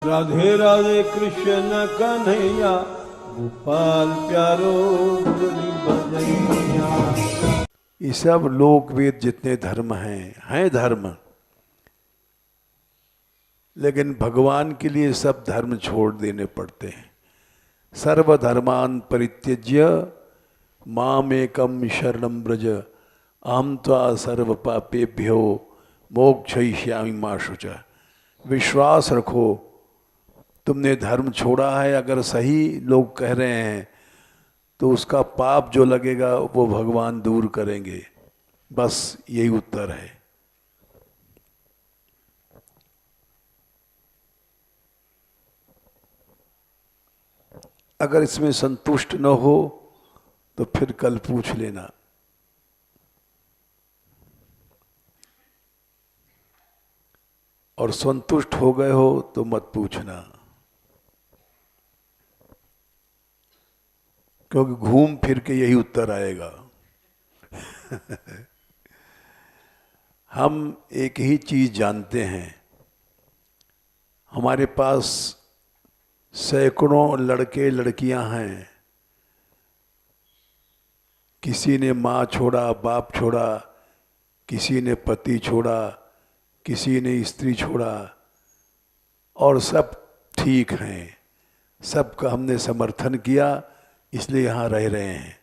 राधे राधे कृष्ण कन्हैया, गोपाल प्यारो मुरली बजैया। ये सब लोक वेद जितने धर्म हैं धर्म, लेकिन भगवान के लिए सब धर्म छोड़ देने पड़ते हैं। सर्वधर्मान परित्यज्य माम एकम शरणम ब्रज, अहम त्वा सर्व पापेभ्यो मोक्षयिष्यामि मा शुचः। विश्वास रखो, तुमने धर्म छोड़ा है, अगर सही लोग कह रहे हैं तो उसका पाप जो लगेगा वो भगवान दूर करेंगे। बस यही उत्तर है। अगर इसमें संतुष्ट न हो तो फिर कल पूछ लेना। और संतुष्ट हो गए हो तो मत पूछना, क्योंकि घूम फिर के यही उत्तर आएगा। हम एक ही चीज जानते हैं, हमारे पास सैकड़ों लड़के लड़कियां हैं, किसी ने माँ छोड़ा, बाप छोड़ा, किसी ने पति छोड़ा, किसी ने स्त्री छोड़ा, और सब ठीक हैं। सबका हमने समर्थन किया, इसलिए यहाँ रह रहे हैं।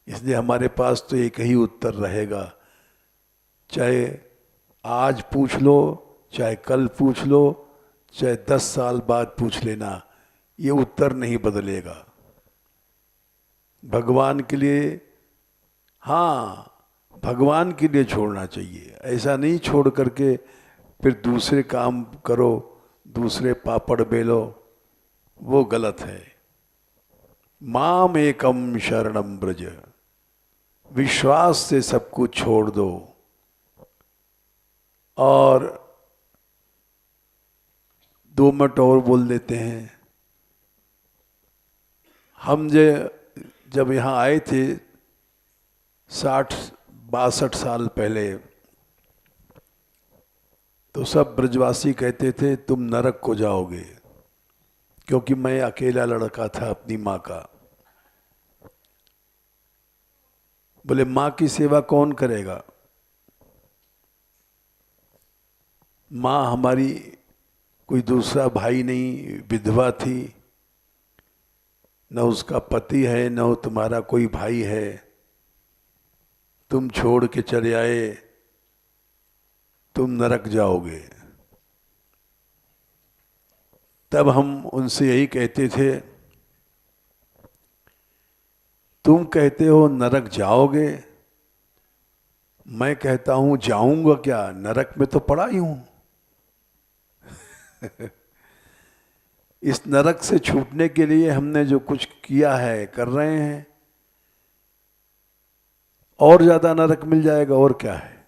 इसलिए हमारे पास तो एक ही उत्तर रहेगा, चाहे आज पूछ लो, चाहे कल पूछ लो, चाहे 10 साल बाद पूछ लेना, ये उत्तर नहीं बदलेगा। भगवान के लिए, हाँ, भगवान के लिए छोड़ना चाहिए। ऐसा नहीं छोड़ करके फिर दूसरे काम करो, दूसरे पापड़ बेलो, वो गलत है। माम एकम शरणम ब्रज, विश्वास से सब कुछ छोड़ दो। और 2 मिनट और बोल देते हैं। हम जब यहाँ आए थे 60-62 साल पहले, तो सब ब्रजवासी कहते थे तुम नरक को जाओगे, क्योंकि मैं अकेला लड़का था अपनी माँ का। बोले माँ की सेवा कौन करेगा? माँ हमारी कोई दूसरा भाई नहीं, विधवा थी, न उसका पति है, न तुम्हारा कोई भाई है, तुम छोड़ के चले आए, तुम नरक जाओगे। तब हम उनसे यही कहते थे, तुम कहते हो नरक जाओगे, मैं कहता हूं जाऊंगा क्या, नरक में तो पड़ा ही हूं। इस नरक से छूटने के लिए हमने जो कुछ किया है, कर रहे हैं, और ज्यादा नरक मिल जाएगा, और क्या है।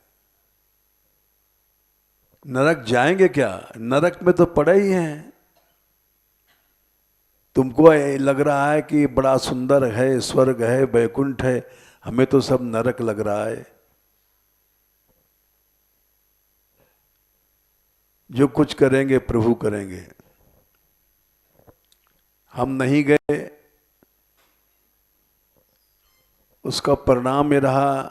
नरक जाएंगे क्या, नरक में तो पड़े ही हैं। तुमको लग रहा है कि बड़ा सुंदर है, स्वर्ग है, वैकुंठ है, हमें तो सब नरक लग रहा है। जो कुछ करेंगे प्रभु करेंगे। हम नहीं गए, उसका परिणाम ये रहा,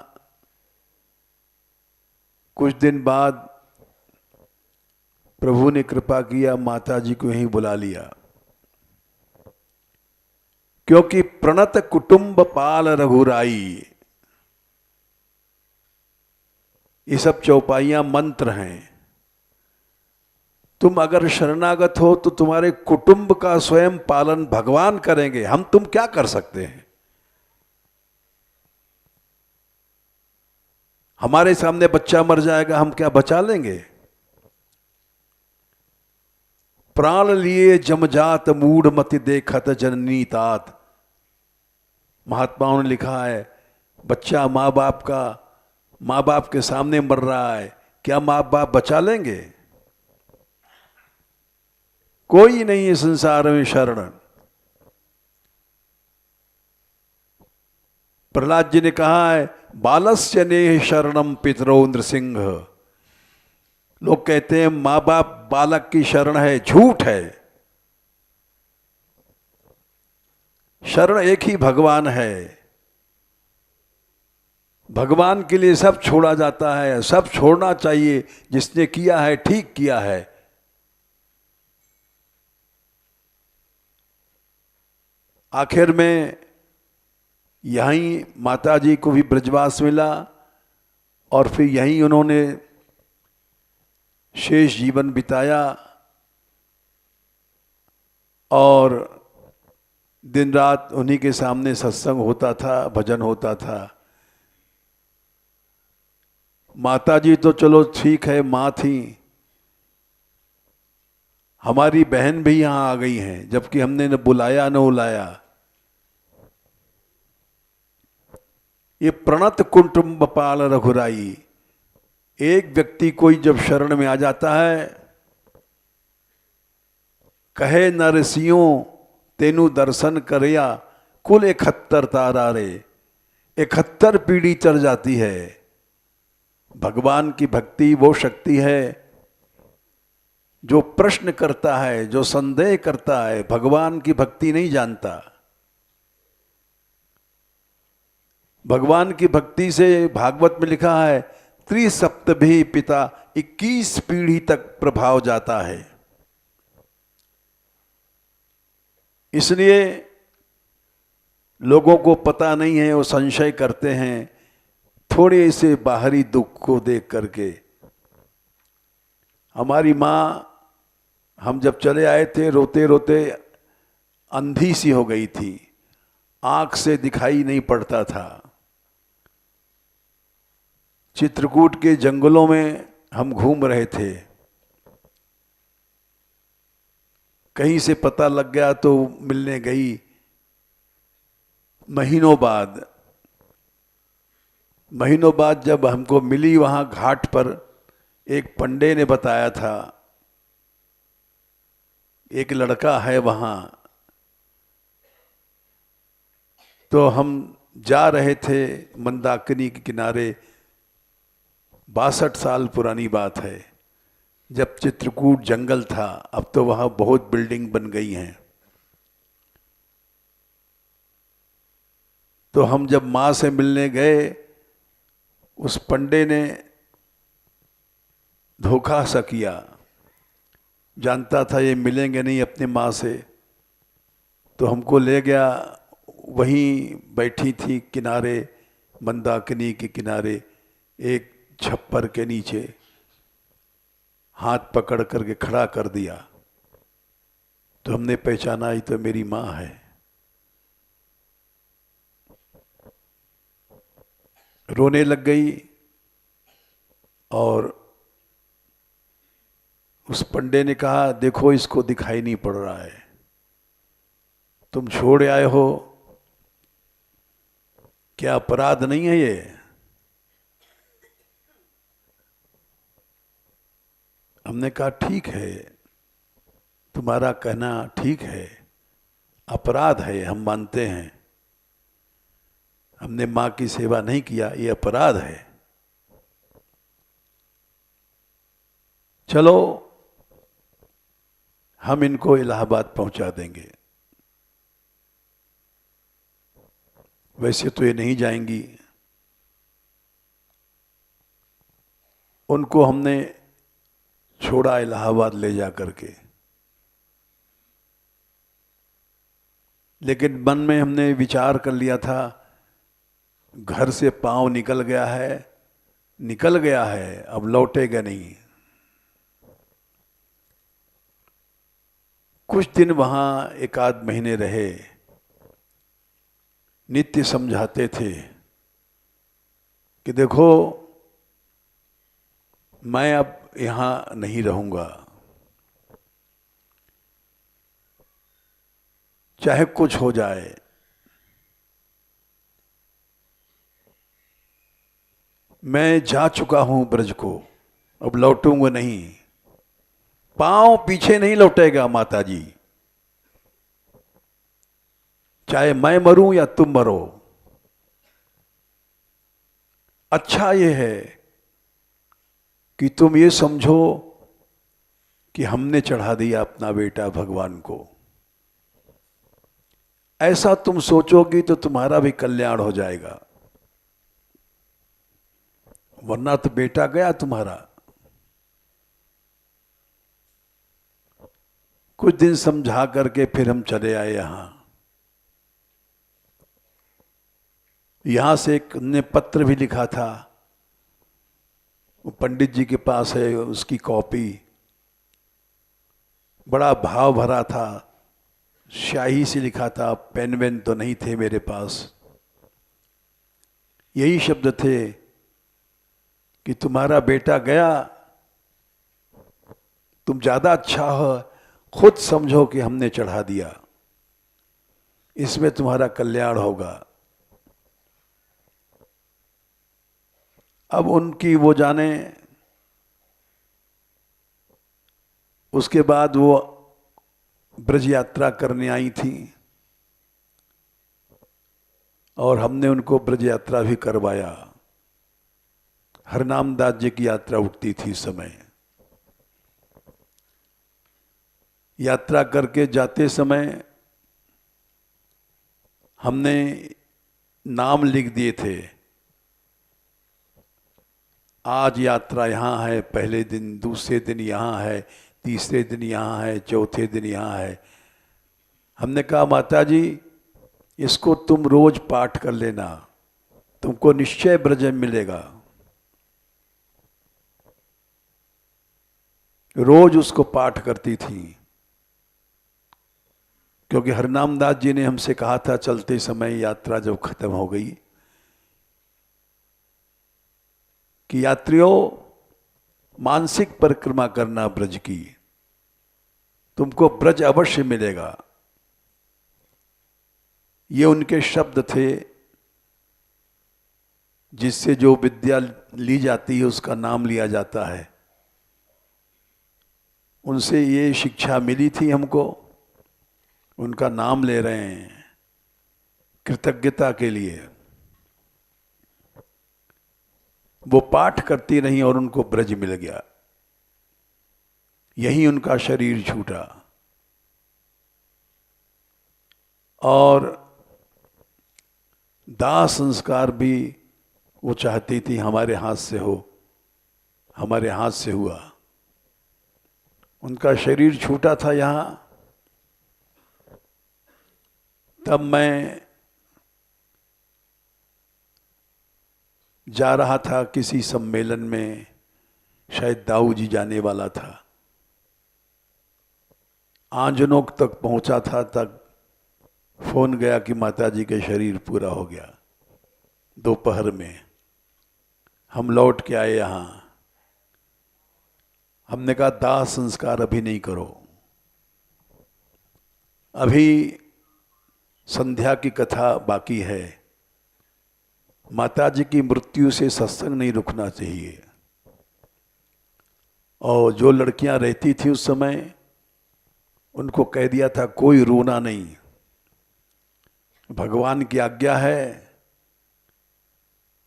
कुछ दिन बाद प्रभु ने कृपा किया, माता जी को यहीं बुला लिया। क्योंकि प्रणत कुटुंब पाल रघुराई, ये सब चौपाइयां मंत्र हैं। तुम अगर शरणागत हो तो तुम्हारे कुटुंब का स्वयं पालन भगवान करेंगे, हम तुम क्या कर सकते हैं। हमारे सामने बच्चा मर जाएगा, हम क्या बचा लेंगे। प्राण लिए जमजात मूढ़ मति देखत जननी तात, महात्माओं ने लिखा है, बच्चा माँ बाप के सामने मर रहा है, क्या माँ बाप बचा लेंगे। कोई नहीं है संसार में शरण। प्रहलाद जी ने कहा है, बालस्य नेह शरणम पितरो नृसिंह, लोग कहते हैं माँ बाप बालक की शरण है, झूठ है। शरण एक ही भगवान है। भगवान के लिए सब छोड़ा जाता है, सब छोड़ना चाहिए। जिसने किया है ठीक किया है। आखिर में यहीं माता जी को भी ब्रजवास मिला और फिर यहीं उन्होंने शेष जीवन बिताया और दिन रात उन्हीं के सामने सत्संग होता था, भजन होता था। माता जी तो चलो ठीक है, माँ थी। हमारी बहन भी यहाँ आ गई हैं, जबकि हमने न बुलाया न उलाया। ये प्रणत कुटुंब पाल रघुराई। एक व्यक्ति कोई जब शरण में आ जाता है, कहे नरसियों तेनु दर्शन करया, कुल 71 तारा रे। 71 पीढ़ी चढ़ जाती है। भगवान की भक्ति वो शक्ति है जो प्रश्न करता है, जो संदेह करता है, भगवान की भक्ति नहीं जानता। भगवान की भक्ति से भागवत में लिखा है त्रिसप्तभी पिता, 21 पीढ़ी तक प्रभाव जाता है। इसलिए लोगों को पता नहीं है, वो संशय करते हैं थोड़े से बाहरी दुख को देख करके। हमारी माँ, हम जब चले आए थे, रोते रोते अंधी सी हो गई थी, आंख से दिखाई नहीं पड़ता था। चित्रकूट के जंगलों में हम घूम रहे थे, कहीं से पता लग गया तो मिलने गई। महीनों बाद जब हमको मिली वहां घाट पर, एक पंडे ने बताया था एक लड़का है वहां। तो हम जा रहे थे मंदाकिनी के किनारे। 62 साल पुरानी बात है, जब चित्रकूट जंगल था। अब तो वहां बहुत बिल्डिंग बन गई हैं। तो हम जब माँ से मिलने गए, उस पंडे ने धोखा सा किया, जानता था ये मिलेंगे नहीं अपने माँ से। तो हमको ले गया, वहीं बैठी थी किनारे, मंदाकिनी के किनारे, एक छप्पर के नीचे हाथ पकड़ करके खड़ा कर दिया। तो हमने पहचाना ही तो मेरी माँ है। रोने लग गई और उस पंडे ने कहा, देखो इसको दिखाई नहीं पड़ रहा है, तुम छोड़ आए हो, क्या अपराध नहीं है ये? हमने कहा ठीक है, तुम्हारा कहना ठीक है, अपराध है, हम मानते हैं, हमने माँ की सेवा नहीं किया, ये अपराध है। चलो हम इनको इलाहाबाद पहुंचा देंगे। वैसे तो ये नहीं जाएंगी। उनको हमने छोड़ा इलाहाबाद ले जा करके, लेकिन मन में हमने विचार कर लिया था, घर से पांव निकल गया है, अब लौटेगा नहीं। कुछ दिन वहां 1 आध महीने रहे, नित्य समझाते थे कि देखो मैं अब यहां नहीं रहूंगा, चाहे कुछ हो जाए। मैं जा चुका हूं ब्रज को, अब लौटूंगा नहीं। पांव पीछे नहीं लौटेगा माता जी, चाहे मैं मरूं या तुम मरो। अच्छा ये है कि तुम ये समझो कि हमने चढ़ा दिया अपना बेटा भगवान को। ऐसा तुम सोचोगी तो तुम्हारा भी कल्याण हो जाएगा, वरना तो बेटा गया तुम्हारा। कुछ दिन समझा करके फिर हम चले आए यहां से एक ने पत्र भी लिखा था, वो पंडित जी के पास है, उसकी कॉपी, बड़ा भाव भरा था, स्याही से लिखा था, पेन वेन तो नहीं थे मेरे पास। यही शब्द थे कि तुम्हारा बेटा गया, तुम ज्यादा अच्छा हो, खुद समझो कि हमने चढ़ा दिया, इसमें तुम्हारा कल्याण होगा। अब उनकी वो जाने, उसके बाद वो ब्रज यात्रा करने आई थी और हमने उनको ब्रज यात्रा भी करवाया। हरनाम दास जी की यात्रा उठती थी इस समय। यात्रा करके जाते समय हमने नाम लिख दिए थे, आज यात्रा यहाँ है, पहले दिन, दूसरे दिन यहाँ है, तीसरे दिन यहाँ है, चौथे दिन यहाँ है। हमने कहा माता जी इसको तुम रोज पाठ कर लेना, तुमको निश्चय ब्रज मिलेगा। रोज उसको पाठ करती थी, क्योंकि हरनाम दास जी ने हमसे कहा था चलते समय, यात्रा जब खत्म हो गई, कि यात्रियों मानसिक परिक्रमा करना ब्रज की, तुमको ब्रज अवश्य मिलेगा। ये उनके शब्द थे, जिससे जो विद्या ली जाती है उसका नाम लिया जाता है। उनसे ये शिक्षा मिली थी हमको, उनका नाम ले रहे हैं कृतज्ञता के लिए। वो पाठ करती रही और उनको ब्रज मिल गया, यही उनका शरीर छूटा। और दाह संस्कार भी वो चाहती थी हमारे हाथ से हो, हमारे हाथ से हुआ। उनका शरीर छूटा था यहाँ, तब मैं जा रहा था किसी सम्मेलन में, शायद दाऊ जी जाने वाला था। आंजनोक तक पहुंचा था, तक फोन गया कि माता जी के शरीर पूरा हो गया। दोपहर में हम लौट के आए यहाँ। हमने कहा दाह संस्कार अभी नहीं करो, अभी संध्या की कथा बाकी है। माता जी की मृत्यु से सत्संग नहीं रुकना चाहिए। और जो लड़कियां रहती थी उस समय, उनको कह दिया था कोई रोना नहीं, भगवान की आज्ञा है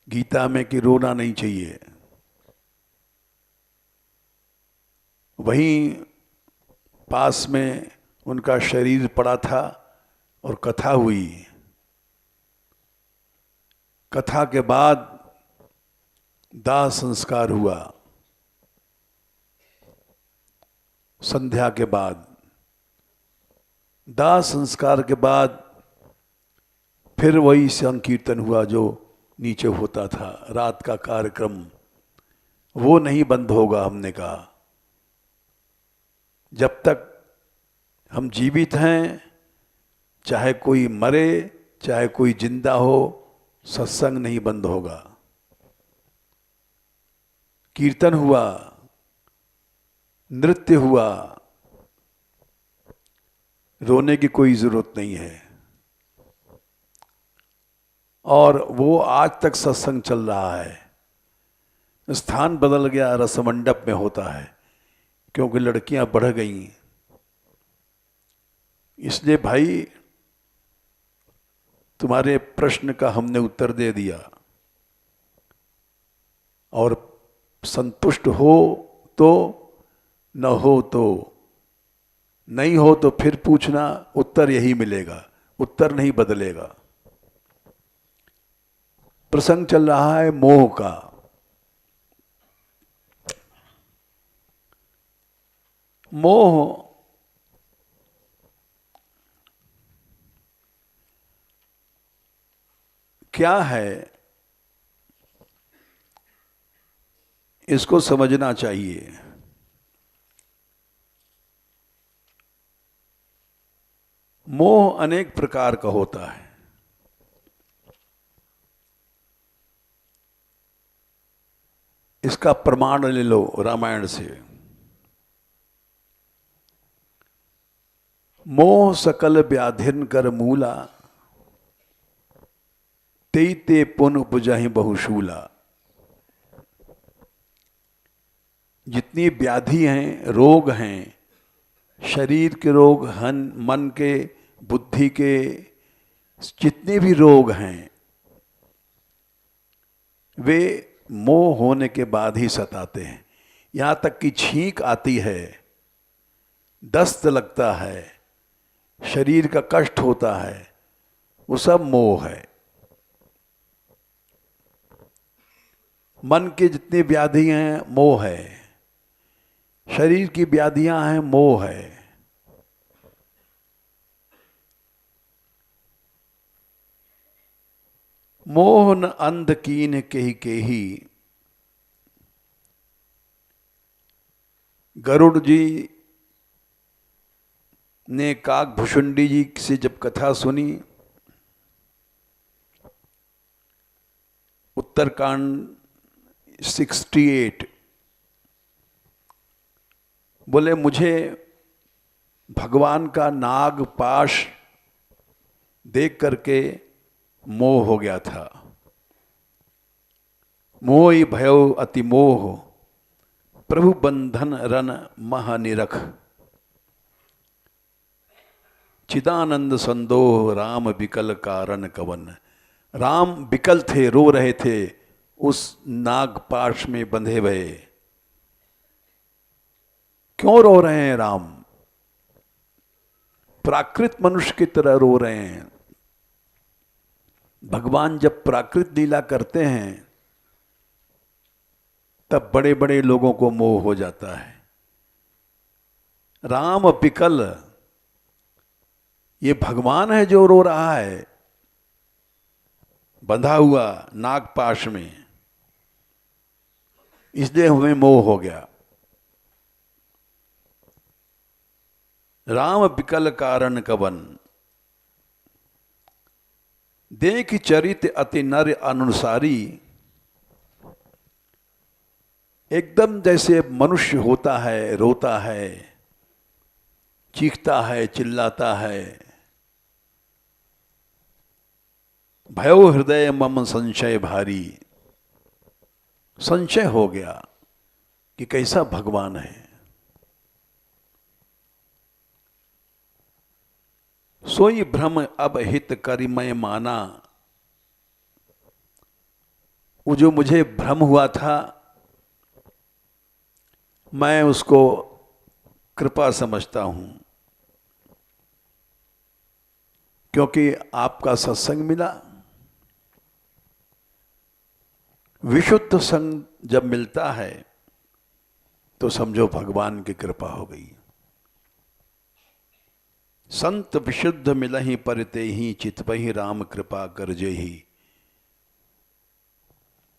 गीता में कि रोना नहीं चाहिए। वहीं पास में उनका शरीर पड़ा था और कथा हुई। कथा के बाद दाह संस्कार हुआ। संध्या के बाद, दाह संस्कार के बाद फिर वही संकीर्तन हुआ जो नीचे होता था, रात का कार्यक्रम, वो नहीं बंद होगा। हमने कहा जब तक हम जीवित हैं, चाहे कोई मरे चाहे कोई जिंदा हो, सत्संग नहीं बंद होगा। कीर्तन हुआ, नृत्य हुआ, रोने की कोई जरूरत नहीं है। और वो आज तक सत्संग चल रहा है। स्थान बदल गया, रसमंडप में होता है, क्योंकि लड़कियां बढ़ गई। इसलिए भाई तुम्हारे प्रश्न का हमने उत्तर दे दिया। और संतुष्ट हो तो, न हो तो, नहीं हो तो फिर पूछना, उत्तर यही मिलेगा, उत्तर नहीं बदलेगा। प्रसंग चल रहा है मोह का। मोह क्या है, इसको समझना चाहिए। मोह अनेक प्रकार का होता है। इसका प्रमाण ले लो रामायण से। मोह सकल व्याधिन कर मूला, तेई ते पुन उपजहि बहुशूला। जितनी व्याधि हैं, रोग हैं, शरीर के रोग, मन के, बुद्धि के, जितने भी रोग हैं, वे मोह होने के बाद ही सताते हैं। यहां तक कि छींक आती है, दस्त लगता है, शरीर का कष्ट होता है, वो सब मोह है। मन की जितनी व्याधि हैं मोह है, शरीर की व्याधियां हैं मोह है। मोह न अंध कीन केही, गरुड़ जी ने काकभुषुंडी जी से जब कथा सुनी, उत्तरकांड 68, बोले मुझे भगवान का नाग पाश देख करके मोह हो गया था। मोह ही भयो अति मोह, प्रभु बंधन रन महानिरख। चिदानंद संदोह राम बिकल कारण कवन। राम बिकल थे, रो रहे थे उस नागपाश में बंधे हुए। क्यों रो रहे हैं राम? प्राकृत मनुष्य की तरह रो रहे हैं। भगवान जब प्राकृत लीला करते हैं तब बड़े बड़े लोगों को मोह हो जाता है। राम बिकल, ये भगवान है जो रो रहा है बंधा हुआ नागपाश में, इसलिए हमें मोह हो गया। राम बिकल कारण कवन, देख चरित अति नर अनुसारी। एकदम जैसे मनुष्य होता है, रोता है, चीखता है, चिल्लाता है। भयो हृदय मम संशय भारी, संशय हो गया कि कैसा भगवान है। सोई भ्रम अब हित करि मैं माना। वो जो मुझे भ्रम हुआ था, मैं उसको कृपा समझता हूं, क्योंकि आपका सत्संग मिला। विशुद्ध संग जब मिलता है तो समझो भगवान की कृपा हो गई। संत विशुद्ध मिलहि परते ही, चितवहि राम कृपा करजे ही।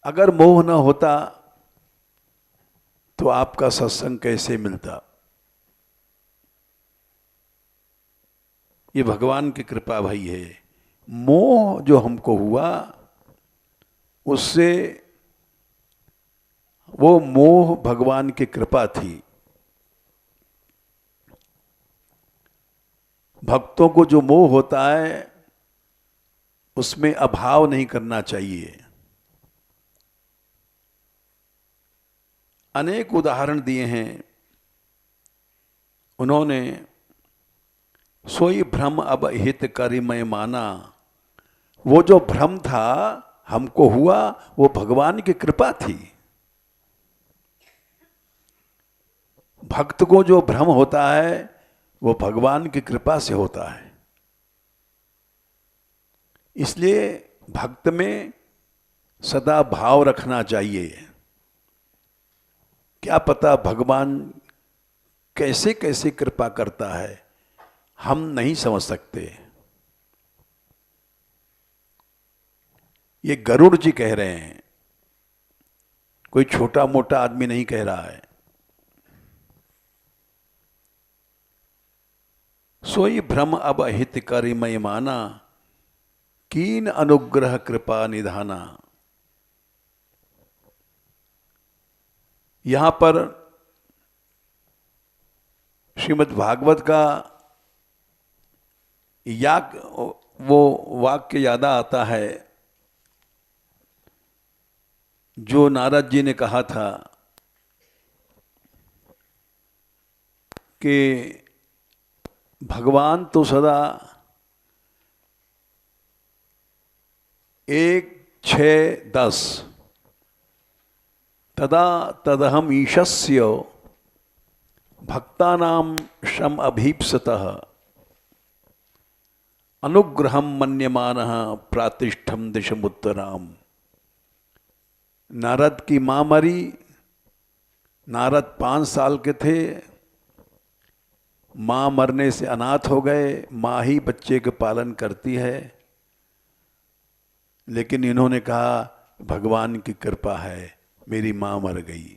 अगर मोह न होता तो आपका सत्संग कैसे मिलता? ये भगवान की कृपा भाई है। मोह जो हमको हुआ, उससे वो मोह भगवान की कृपा थी। भक्तों को जो मोह होता है उसमें अभाव नहीं करना चाहिए। अनेक उदाहरण दिए हैं उन्होंने। सोई भ्रम अब हित करि मैं माना। वो जो भ्रम था हमको हुआ, वो भगवान की कृपा थी। भक्त को जो भ्रम होता है वो भगवान की कृपा से होता है। इसलिए भक्त में सदा भाव रखना चाहिए। क्या पता भगवान कैसे कैसे कृपा करता है, हम नहीं समझ सकते। ये गरुड़ जी कह रहे हैं, कोई छोटा मोटा आदमी नहीं कह रहा है। सोई भ्रम अब हित करि मय माना, कीन अनुग्रह कृपा निधाना। यहां पर श्रीमद् भागवत का वो वाक्य याद आता है जो नारद जी ने कहा था कि भगवान तो सदा 1-6-10 तदा तदहम ईशस्य भक्तानां शम अभीप्सतः अनुग्रहम मन्यमानः प्रातिष्ठम दिशमुत्तराम। नारद की मां मरी, नारद 5 साल के थे, मां मरने से अनाथ हो गए, मां ही बच्चे के पालन करती है। लेकिन इन्होंने कहा भगवान की कृपा है, मेरी मां मर गई।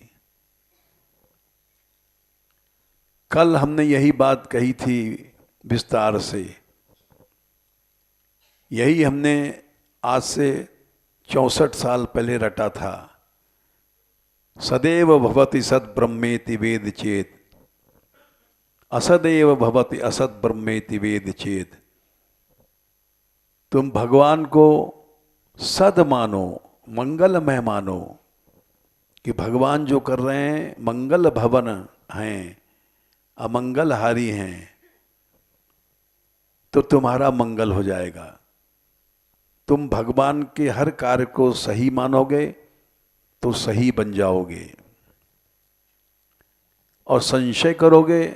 कल हमने यही बात कही थी विस्तार से। यही हमने आज से 64 साल पहले रटा था। सदैव भवति सद ब्रह्मेति वेद चेत, असदैव भवति असद ब्रह्मेति वेद चेत। तुम भगवान को सद मानो, मंगलमय मानो, कि भगवान जो कर रहे हैं मंगल भवन हैं, अमंगलहारी हैं, तो तुम्हारा मंगल हो जाएगा। तुम भगवान के हर कार्य को सही मानोगे तो सही बन जाओगे, और संशय करोगे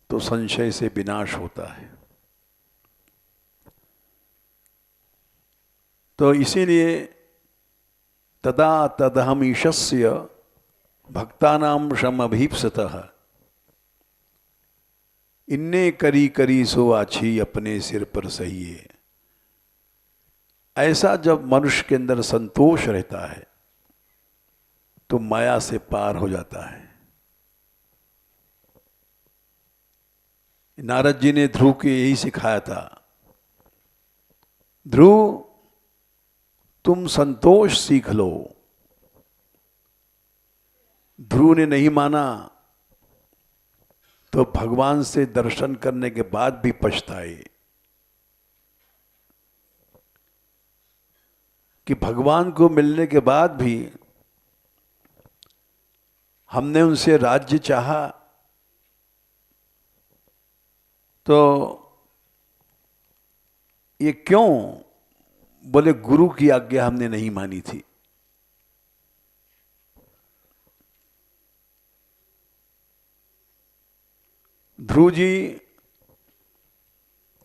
तो संशय से विनाश होता है। तो इसीलिए तदा तदहम ईशस्य भक्तानां शमभीप्सतः, इन्ने करी करी सो आछी अपने सिर पर सहिए। ऐसा जब मनुष्य के अंदर संतोष रहता है तो माया से पार हो जाता है। नारद जी ने ध्रुव को यही सिखाया था, ध्रुव तुम संतोष सीख लो। ध्रुव ने नहीं माना तो भगवान से दर्शन करने के बाद भी पछताए कि भगवान को मिलने के बाद भी हमने उनसे राज्य चाहा तो ये क्यों? बोले गुरु की आज्ञा हमने नहीं मानी थी। ध्रुव जी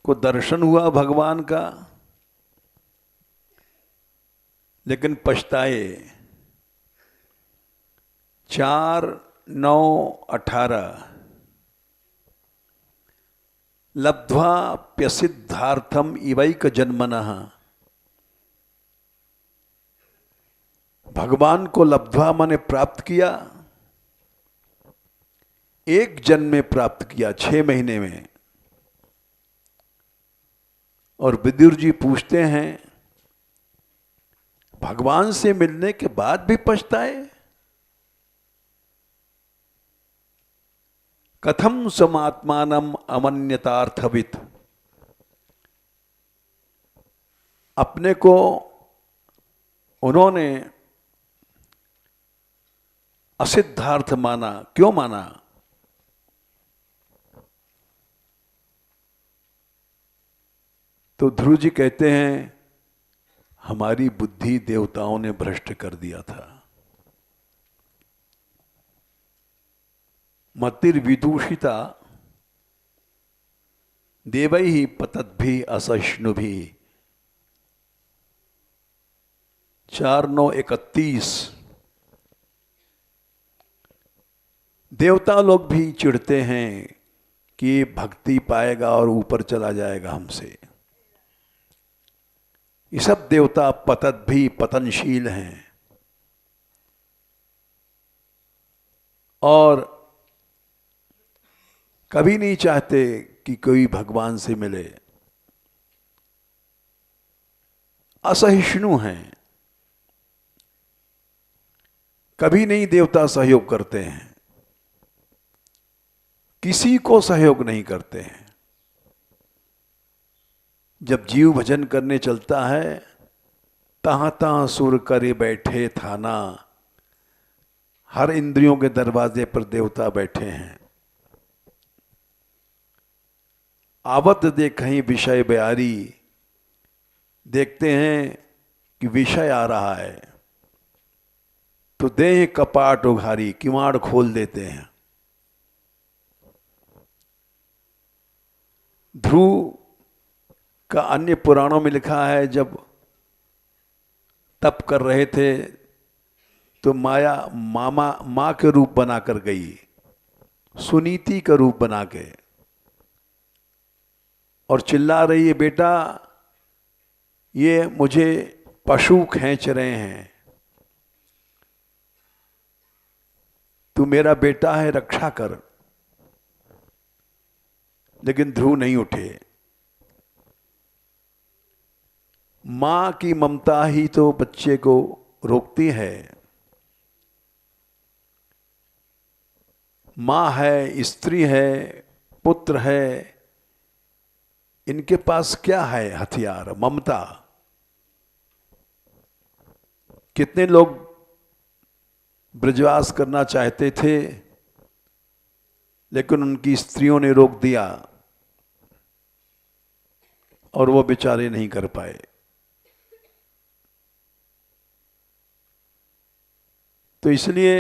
को दर्शन हुआ भगवान का, लेकिन पछताए। 4-9-18 लब्ध्वा प्यसिद्धार्थम इवैक जन्मनः। भगवान को लब्ध्वा माने प्राप्त किया, एक जन्म में प्राप्त किया, 6 महीने में। और विदुर जी पूछते हैं भगवान से मिलने के बाद भी पछताए? कथम समात्मानम अमन्यतार्थवित। अपने को उन्होंने असिद्धार्थ माना। क्यों माना? तो ध्रुव जी कहते हैं हमारी बुद्धि देवताओं ने भ्रष्ट कर दिया था। मतिर्विदूषिता देवैः पतद्भिः असहिष्णुभिः। 4/9/31। देवता लोग भी चिढ़ते हैं कि ये भक्ति पाएगा और ऊपर चला जाएगा हमसे। ये सब देवता पतद्भिः पतनशील हैं और कभी नहीं चाहते कि कोई भगवान से मिले। असहिष्णु हैं, कभी नहीं देवता सहयोग करते हैं, किसी को सहयोग नहीं करते हैं। जब जीव भजन करने चलता है, तहां तहां सुर करे बैठे थाना। हर इंद्रियों के दरवाजे पर देवता बैठे हैं। आवत देखहीं विषय बयारी। देखते हैं कि विषय आ रहा है तो देह कपाट उघारी, किवाड़ खोल देते हैं। ध्रुव का अन्य पुराणों में लिखा है, जब तप कर रहे थे तो माया माँ के रूप बनाकर गई, सुनीति का रूप बना के, और चिल्ला रही है, बेटा ये मुझे पशु खींच रहे हैं, तू मेरा बेटा है, रक्षा कर। लेकिन ध्रुव नहीं उठे। मां की ममता ही तो बच्चे को रोकती है। मां है, स्त्री है, पुत्र है, इनके पास क्या है हथियार? ममता। कितने लोग ब्रजवास करना चाहते थे लेकिन उनकी स्त्रियों ने रोक दिया और वो बेचारे नहीं कर पाए। तो इसलिए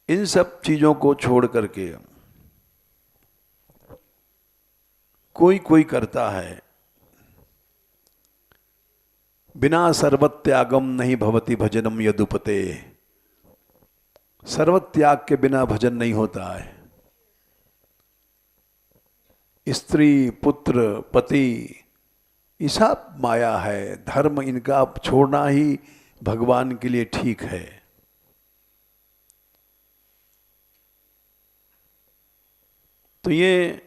इन सब चीजों को छोड़ करके कोई कोई करता है। बिना सर्वत्यागम नहीं भवति भजनम यदुपते। सर्वत्याग के बिना भजन नहीं होता है। स्त्री, पुत्र, पति, ये सब माया है। धर्म इनका छोड़ना ही भगवान के लिए ठीक है। तो ये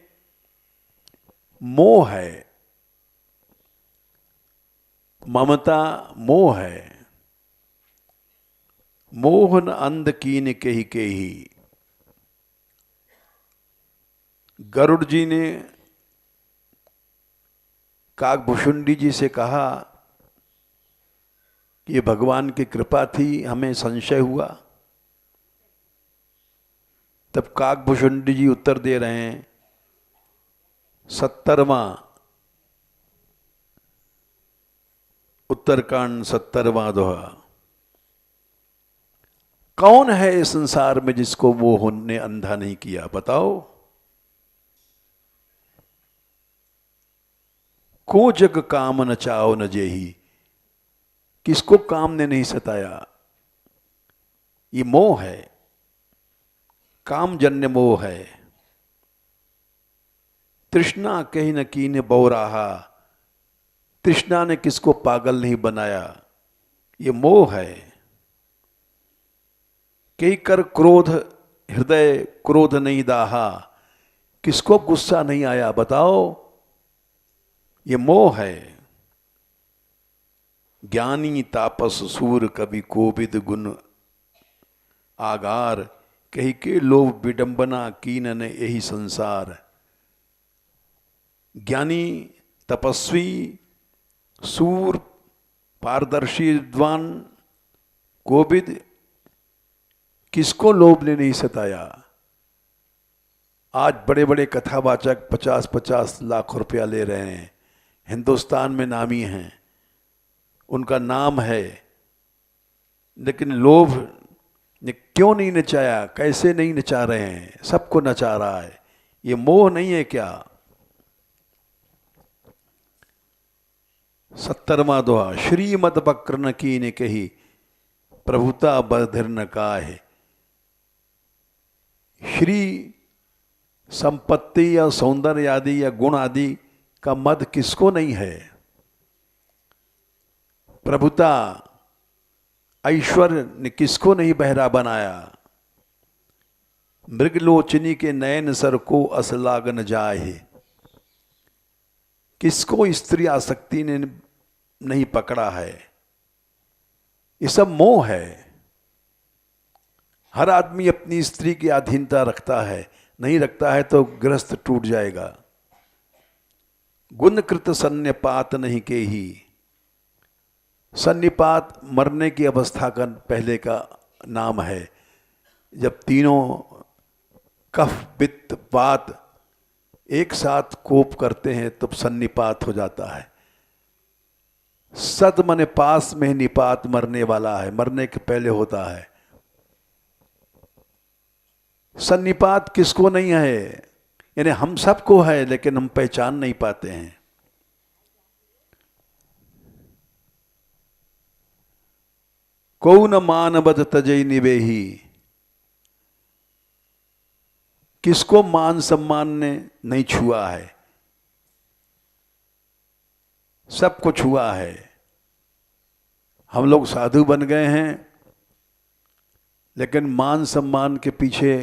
मोह है, ममता मोह है। मोहन अंध कीन के ही। गरुड़ जी ने काकभुषुंडी जी से कहा कि ये भगवान की कृपा थी, हमें संशय हुआ। तब काकभुषुंडी जी उत्तर दे रहे हैं, 70वां उत्तरकांड 70वां दोहा। कौन है इस संसार में जिसको मोह ने अंधा नहीं किया? बताओ। को जग काम न चाओ न जेही। किसको काम ने नहीं सताया? ये मोह है, काम जन्य मोह है। तृष्णा कहीं न कीने बौराहा। तृष्णा ने किसको पागल नहीं बनाया? ये मोह है। कई कर क्रोध हृदय क्रोध नहीं दाहा। किसको गुस्सा नहीं आया? बताओ। ये मोह है। ज्ञानी तापस सूर कभी कोविद गुण आगार। कही के लोभ विडंबना कीन ने यही संसार। ज्ञानी, तपस्वी, सूर, पारदर्शी, विद्वान, कोविद, किसको लोभ ने नहीं सताया? आज बड़े बड़े कथावाचक 50-50 लाख रुपया ले रहे हैं, हिंदुस्तान में नामी हैं, उनका नाम है, लेकिन लोभ ने क्यों नहीं नचाया, कैसे नहीं नचा रहे हैं, सबको नचा रहा है। ये मोह नहीं है क्या? 70वां दोहा, श्रीमद बक्र न की ने कही, प्रभुता बधिर न काहे। श्री संपत्ति या सौंदर्य आदि या गुण आदि का मद किसको नहीं है? प्रभुता ऐश्वर्य ने किसको नहीं बहरा बनाया? मृगलोचनी के नयन सर को असलागन जाए, किसको स्त्री आसक्ति ने नहीं पकड़ा है? ये सब मोह है। हर आदमी अपनी स्त्री की अधीनता रखता है, नहीं रखता है तो ग्रस्त टूट जाएगा। गुणकृत सन्निपात नहीं के ही, सन्निपात मरने की अवस्था का पहले का नाम है। जब तीनों कफ पित्त वात एक साथ कोप करते हैं तब सन्निपात हो जाता है। सद मने पास में निपात मरने वाला है, मरने के पहले होता है। सन्निपात किसको नहीं है? यानी हम सबको है लेकिन हम पहचान नहीं पाते हैं। कौन मानवद तजई निवेही, किसको मान सम्मान ने नहीं छुआ है? सबको छुआ है। हम लोग साधु बन गए हैं लेकिन मान सम्मान के पीछे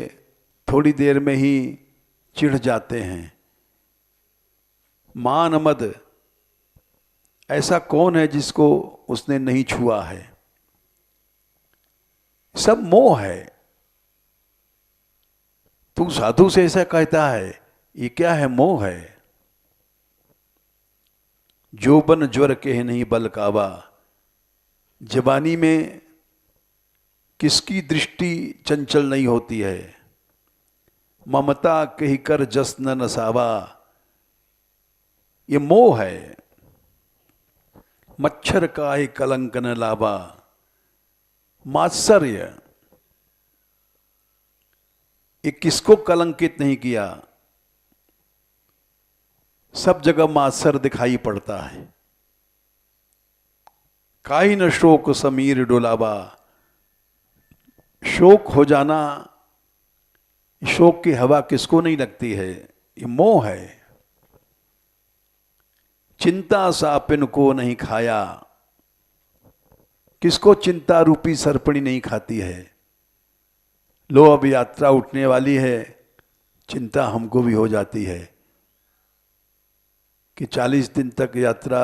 थोड़ी देर में ही चिढ़ जाते हैं। मान मद, ऐसा कौन है जिसको उसने नहीं छुआ है? सब मोह है। तू साधु से ऐसा कहता है, ये क्या है? मोह है। जोबन ज्वर के नहीं बल कावा, जवानी में किसकी दृष्टि चंचल नहीं होती है? ममता कही कर जस न नसावा, ये मोह है। मच्छर काहे कलंक न लावा, मात्सर्य, ये किसको कलंकित नहीं किया? सब जगह मात्सर दिखाई पड़ता है। काई न शोक समीर डोलावा, शोक हो जाना, शोक की हवा किसको नहीं लगती है? ये मोह है। चिंता सापिन को नहीं खाया, किसको चिंता रूपी सर्पणी नहीं खाती है? लो अब यात्रा उठने वाली है, चिंता हमको भी हो जाती है कि 40 दिन तक यात्रा,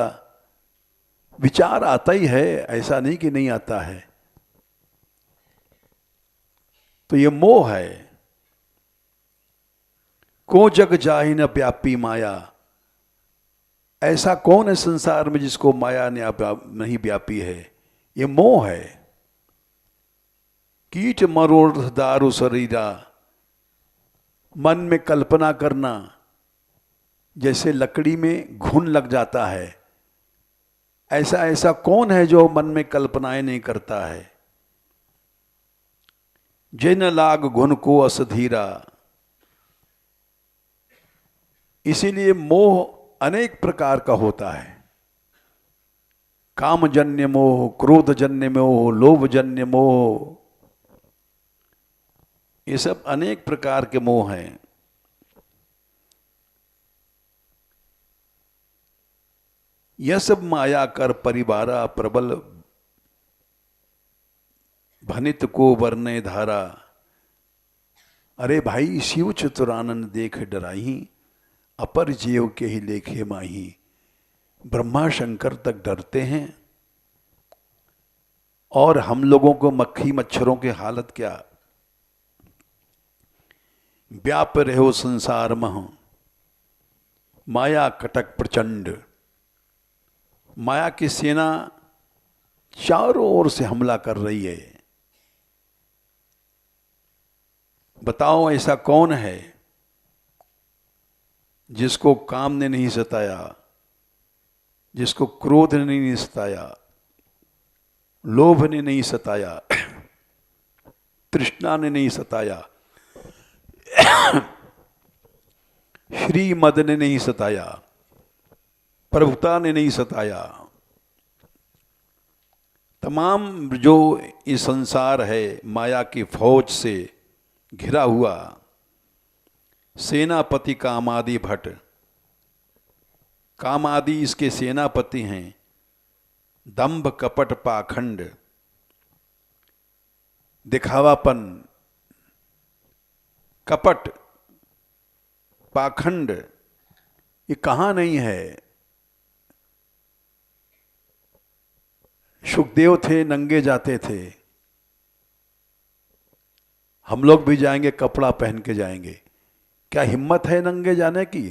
विचार आता ही है, ऐसा नहीं कि नहीं आता है। तो ये मोह है। को जग जाहि न व्यापी माया, ऐसा कौन है संसार में जिसको माया ने नहीं व्यापी है? ये मोह है। कीट मरोड़ दारु शरीरा, मन में कल्पना करना, जैसे लकड़ी में घुन लग जाता है, ऐसा ऐसा कौन है जो मन में कल्पनाएं नहीं करता है? जिन लाग घुन को असधीरा, इसीलिए मोह अनेक प्रकार का होता है। कामजन्य मोह, क्रोधजन्य मोह, लोभजन्य मोह, ये सब अनेक प्रकार के मोह हैं। यह सब माया कर परिवारा, प्रबल भनित को वर्णे धारा। अरे भाई, शिव चतुरानंद देख डराही, अपर जीव के ही लेखे माही। ब्रह्मा शंकर तक डरते हैं और हम लोगों को मक्खी मच्छरों की हालत क्या? व्याप रहो संसार मह, माया कटक प्रचंड। माया की सेना चारों ओर से हमला कर रही है। बताओ ऐसा कौन है जिसको काम ने नहीं सताया, जिसको क्रोध ने नहीं सताया, लोभ ने नहीं सताया, तृष्णा ने नहीं सताया, श्री मद ने नहीं सताया, प्रभुता ने नहीं सताया। तमाम जो ये संसार है माया की फौज से घिरा हुआ, सेनापति कामादि भट्ट, कामादि इसके सेनापति हैं। दंभ कपट पाखंड, दिखावापन, कपट, पाखंड, ये कहाँ नहीं है। सुखदेव थे नंगे जाते थे, हम लोग भी जाएंगे कपड़ा पहन के जाएंगे। क्या हिम्मत है नंगे जाने की?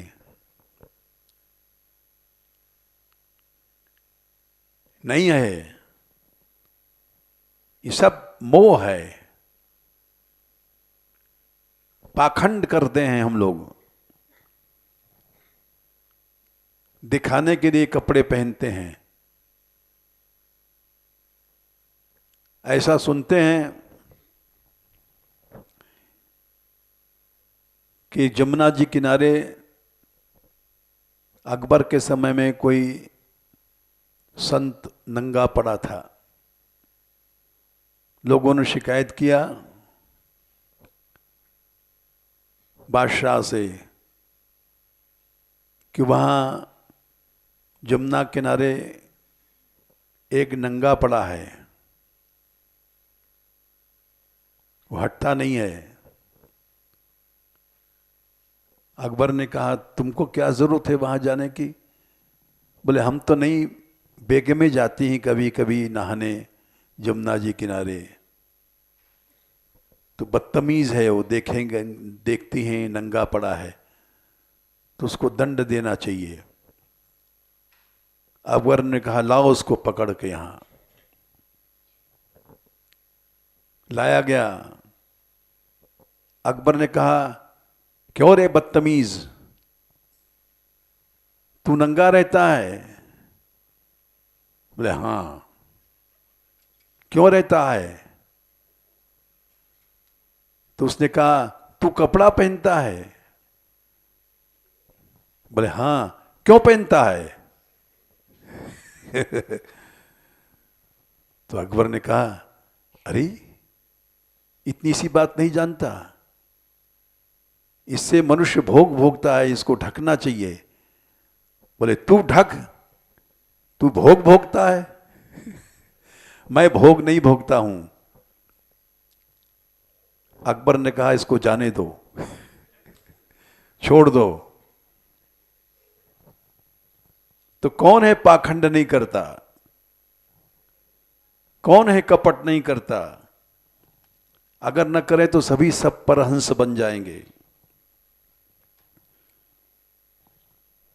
नहीं है। ये सब मोह है, पाखंड करते हैं हम लोग, दिखाने के लिए कपड़े पहनते हैं। ऐसा सुनते हैं कि जमुना जी किनारे अकबर के समय में कोई संत नंगा पड़ा था। लोगों ने शिकायत किया बादशाह से कि वहाँ जमुना किनारे एक नंगा पड़ा है, वो हटता नहीं है। अकबर ने कहा तुमको क्या जरूरत है वहां जाने की? बोले हम तो नहीं, बेगमें जाती हैं कभी कभी नहाने जमुना जी किनारे, तो बदतमीज है वो, देखेंगे देखती हैं नंगा पड़ा है तो उसको दंड देना चाहिए। अकबर ने कहा लाओ उसको पकड़ के यहां। लाया गया। अकबर ने कहा क्यों रे बदतमीज, तू नंगा रहता है? बोले हाँ। क्यों रहता है? तो उसने कहा तू कपड़ा पहनता है? बोले हाँ। क्यों पहनता है? तो अकबर ने कहा अरे इतनी सी बात नहीं जानता, इससे मनुष्य भोग भोगता है, इसको ढकना चाहिए। बोले तू ढक, तू भोग भोगता है? मैं भोग नहीं भोगता हूं। अकबर ने कहा इसको जाने दो, छोड़ दो। तो कौन है पाखंड नहीं करता? कौन है कपट नहीं करता? अगर न करे तो सभी सब परहंस बन जाएंगे।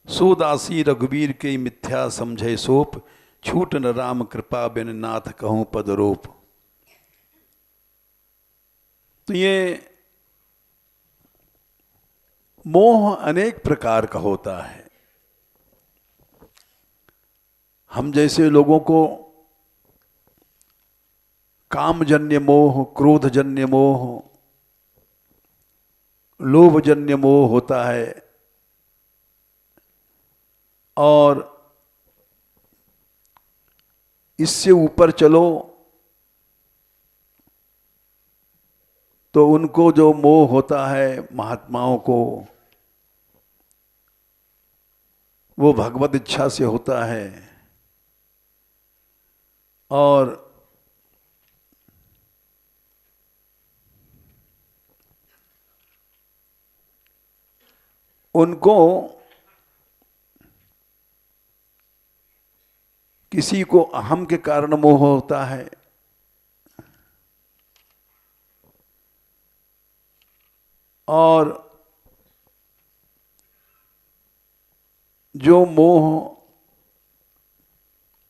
सोदासी रघुवीर के मिथ्या समझे सोप, छूट न राम कृपा बिन नाथ कहूं पदरोप। तो ये मोह अनेक प्रकार का होता है। हम जैसे लोगों को कामजन्य मोह, क्रोधजन्य मोह, लोभजन्य मोह होता है, और इससे ऊपर चलो तो उनको जो मोह होता है महात्माओं को, वो भगवत इच्छा से होता है। और उनको किसी को अहम के कारण मोह होता है, और जो मोह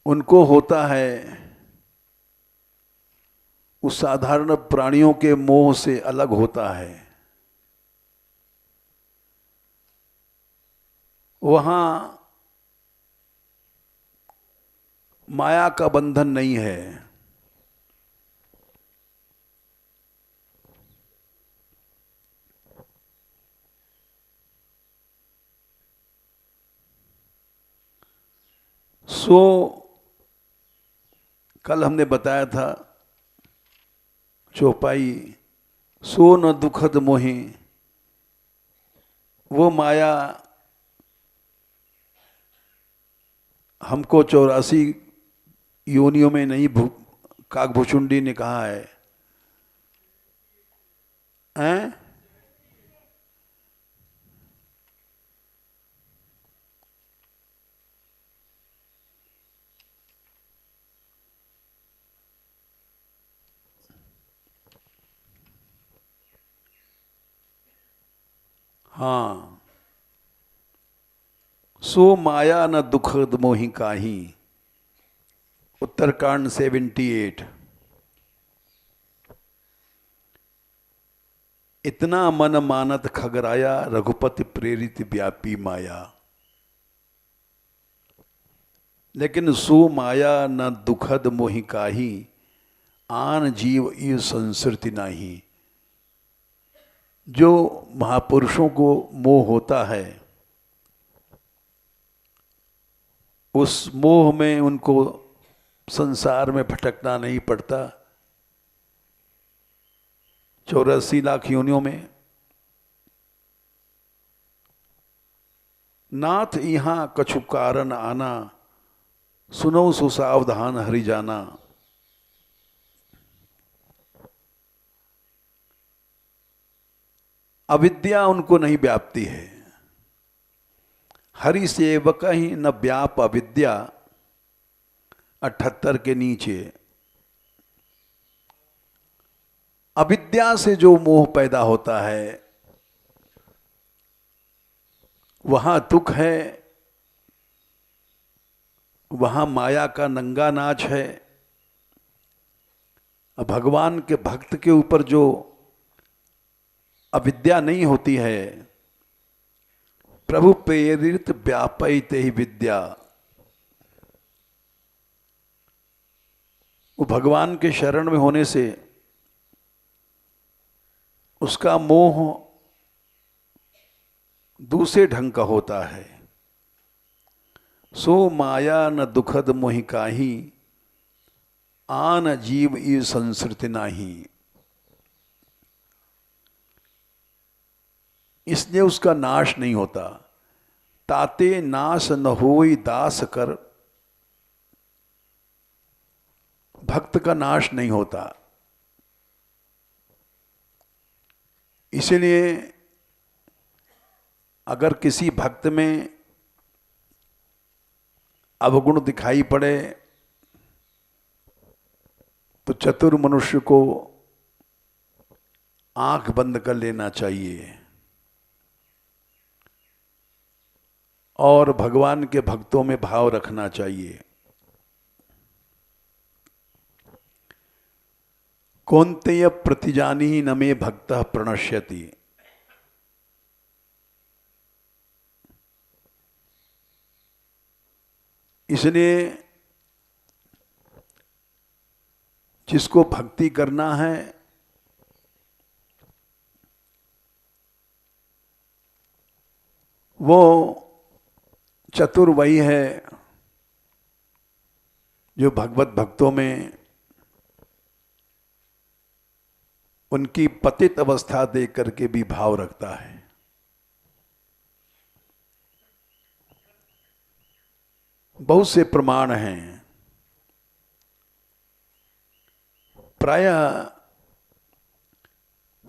उनको होता है उस साधारण प्राणियों के मोह से अलग होता है। वहां माया का बंधन नहीं है। सो कल हमने बताया था चौपाई, सो न दुखद मोहि, वो माया हमको 84 योनियों में नहीं काकभूषुंडी ने कहा है, हैं? हाँ, सो माया न दुखद मोहि काहि, उत्तरकांड 78। इतना मन मानत खगराया, रघुपति प्रेरित व्यापी माया। लेकिन सो माया न दुखद मोहि काहि, आन जीव ये संसृति नाही। जो महापुरुषों को मोह होता है, उस मोह में उनको संसार में भटकना नहीं पड़ता। 84 लाख योनियों में नाथ यहां कछु कारण आना, सुनो सुसावधान हरि जाना। अविद्या उनको नहीं व्यापती है। हरि सेवक ही न व्याप अविद्या, 78 के नीचे। अविद्या से जो मोह पैदा होता है वहां दुख है, वहां माया का नंगा नाच है। भगवान के भक्त के ऊपर जो अविद्या नहीं होती है, प्रभु प्रेरित व्यापयित ही विद्या, वो भगवान के शरण में होने से उसका मोह दूसरे ढंग का होता है। सो माया न दुखद मोहि काहि, आन जीव ये संसृति नाही। इसलिए उसका नाश नहीं होता। ताते नाश न होई दास कर, भक्त का नाश नहीं होता। इसलिए अगर किसी भक्त में अवगुण दिखाई पड़े तो चतुर मनुष्य को आंख बंद कर लेना चाहिए और भगवान के भक्तों में भाव रखना चाहिए। कौन्तेय प्रतिजानी न मे भक्तः प्रणश्यति। इसलिए जिसको भक्ति करना है वो चतुर वही है जो भगवत भक्तों में उनकी पतित अवस्था देख करके भी भाव रखता है। बहुत से प्रमाण हैं। प्रायः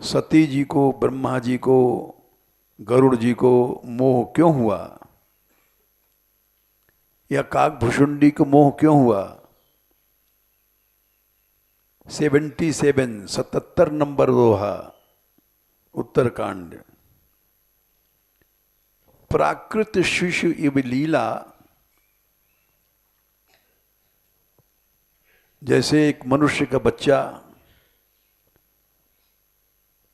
सती जी को, ब्रह्मा जी को, गरुड़ जी को मोह क्यों हुआ, या काकभूषुंडी को मोह क्यों हुआ? 77 नंबर दोहा, उत्तरकांड। प्राकृत शिशु इव लीला, जैसे एक मनुष्य का बच्चा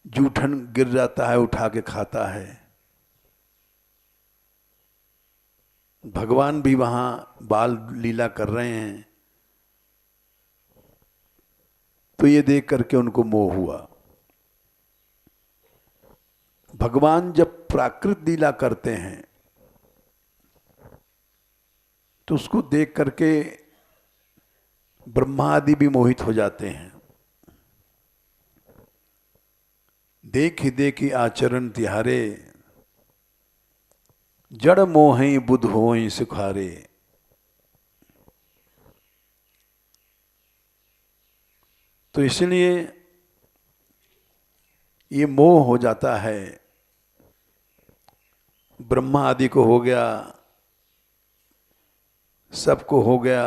जूठन गिर जाता है, उठा के खाता है, भगवान भी वहां बाल लीला कर रहे हैं, तो ये देख करके उनको मोह हुआ। भगवान जब प्राकृत लीला करते हैं तो उसको देख करके ब्रह्मा आदि भी मोहित हो जाते हैं। देखी देखी आचरण तिहारे, जड़ मोहि बुध होई सुखारे। तो इसलिए ये मोह हो जाता है। ब्रह्मा आदि को हो गया, सबको हो गया,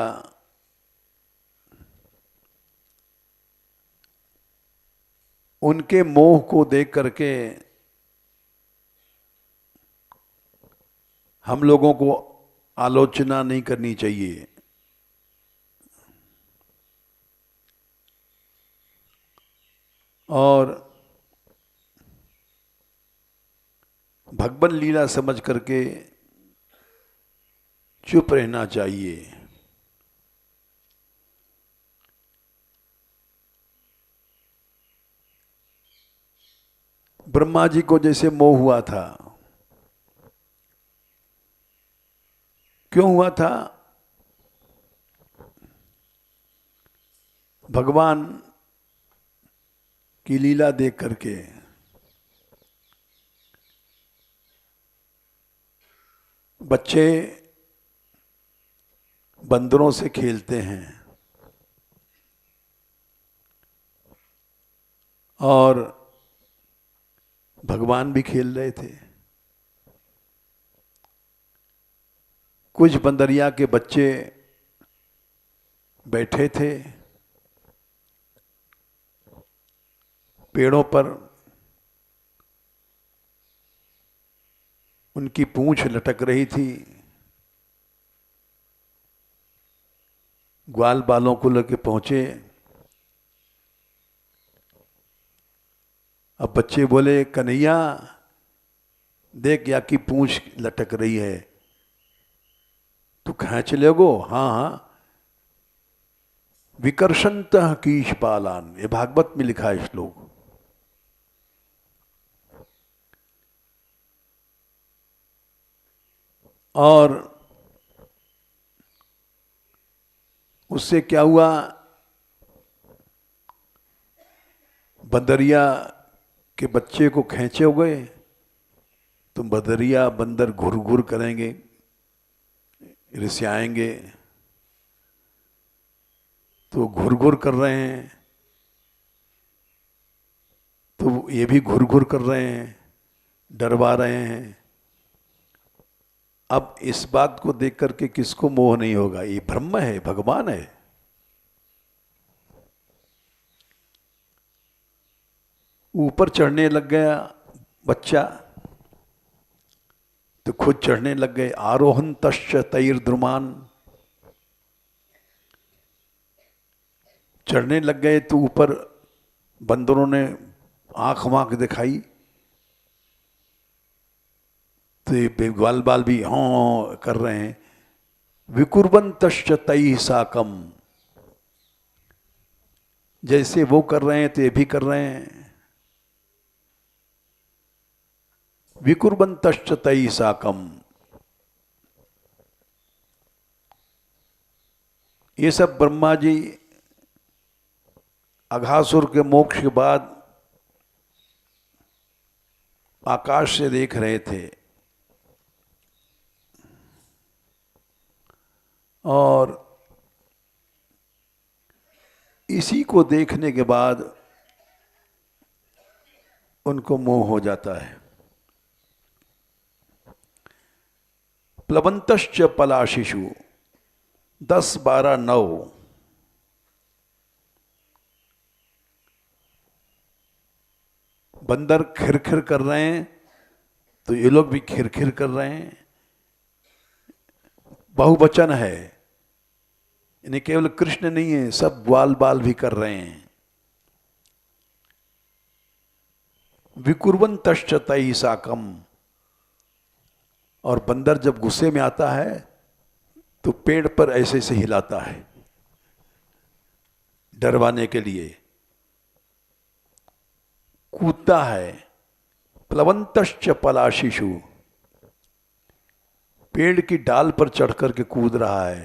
उनके मोह को देख करके हम लोगों को आलोचना नहीं करनी चाहिए। और भगवान लीला समझ करके चुप रहना चाहिए। ब्रह्मा जी को जैसे मोह हुआ था, क्यों हुआ था? भगवान की लीला देख करके। बच्चे बंदरों से खेलते हैं और भगवान भी खेल रहे थे। कुछ बंदरिया के बच्चे बैठे थे पेड़ों पर, उनकी पूंछ लटक रही थी, ग्वाल बालों को लेके पहुंचे। अब बच्चे बोले, कन्हैया देख या की पूंछ लटक रही है, तू खींच लेगो? हाँ हाँ। विकर्षंतः कीश पालान, ये भागवत में लिखा है श्लोक। और उससे क्या हुआ? बंदरिया के बच्चे को खींचे हो गए तो बंदरिया बंदर घुर घुर करेंगे, रिसियाएंगे। तो घुर घुर कर रहे हैं, तो ये भी घुर घुर कर रहे हैं, डरवा रहे हैं। अब इस बात को देख करके किसको मोह नहीं होगा? ये ब्रह्म है, भगवान है। ऊपर चढ़ने लग गया बच्चा तो खुद चढ़ने लग गए। आरोहन तश्च तैर द्रुमान, चढ़ने लग गए तो ऊपर बंदरों ने आंख वाँख दिखाई, तो ये ग्वाल बाल भी हाँ कर रहे हैं। विकुर्वन्तश्च तैः साकम, जैसे वो कर रहे हैं तो ये भी कर रहे हैं। विकुर्वन्तश्च तैः साकम, ये सब ब्रह्मा जी अघासुर के मोक्ष के बाद आकाश से देख रहे थे। और इसी को देखने के बाद उनको मोह हो जाता है। प्लवंतश्च पलाशिषु 10, 12, 9। बंदर खिरखिर कर रहे हैं तो ये लोग भी खिरखिर कर रहे हैं। बहुवचन है, इन्हें केवल कृष्ण नहीं है, सब ग्वाल बाल भी कर रहे हैं। विकुर्वन्तश्च तैः साकम, और बंदर जब गुस्से में आता है तो पेड़ पर ऐसे से हिलाता है डरवाने के लिए, कूदता है। प्लवंतश्च पलाशिषु, पेड़ की डाल पर चढ़ कर के कूद रहा है,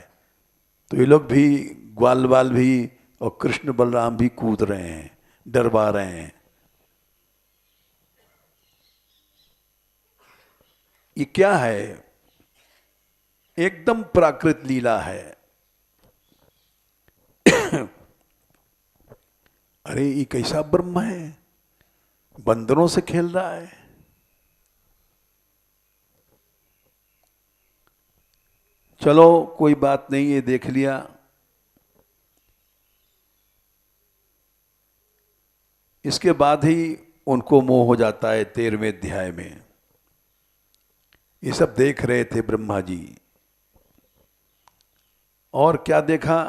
तो ये लोग भी, ग्वाल बाल भी और कृष्ण बलराम भी कूद रहे हैं, डरवा रहे हैं। ये क्या है? एकदम प्राकृत लीला है। अरे ये कैसा ब्रह्म है, बंदरों से खेल रहा है। चलो कोई बात नहीं, ये देख लिया। इसके बाद ही उनको मोह हो जाता है 13वें अध्याय में। ये सब देख रहे थे ब्रह्मा जी, और क्या देखा?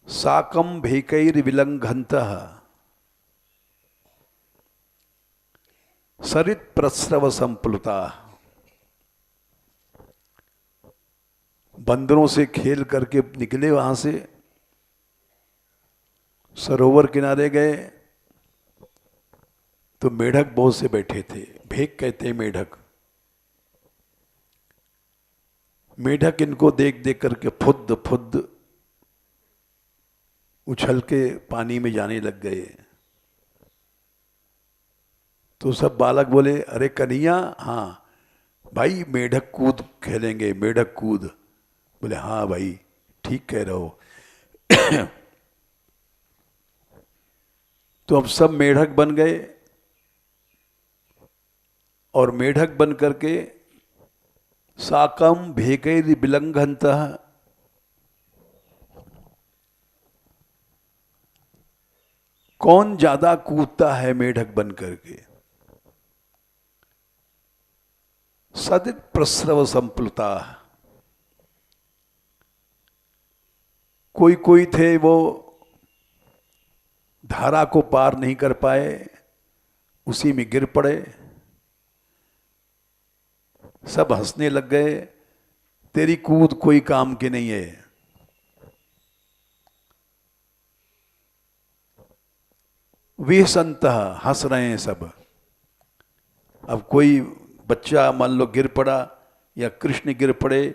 साकम भेकैर विलंघन्तः सरित प्रस्रव संप्लुता। बंदरों से खेल करके निकले वहां से, सरोवर किनारे गए तो मेढक बहुत से बैठे थे। भेक कहते हैं मेढक। मेढक इनको देख देख करके फुद्द फुद्द उछल के पानी में जाने लग गए। तो सब बालक बोले, अरे कन्हैया, हाँ भाई मेढक कूद खेलेंगे, मेढक कूद। बोले हाँ भाई ठीक कह रहे हो। तो अब सब मेढक बन गए, और मेढक बन करके साकम भेकैर विलंघन्तः, कौन ज्यादा कूदता है मेढक बन करके, सदित प्रस्रव संप्लुता। कोई कोई थे वो धारा को पार नहीं कर पाए, उसी में गिर पड़े। सब हंसने लग गए, तेरी कूद कोई काम की नहीं है। वे संत हंस रहे हैं सब। अब कोई बच्चा मान लो गिर पड़ा या कृष्ण गिर पड़े,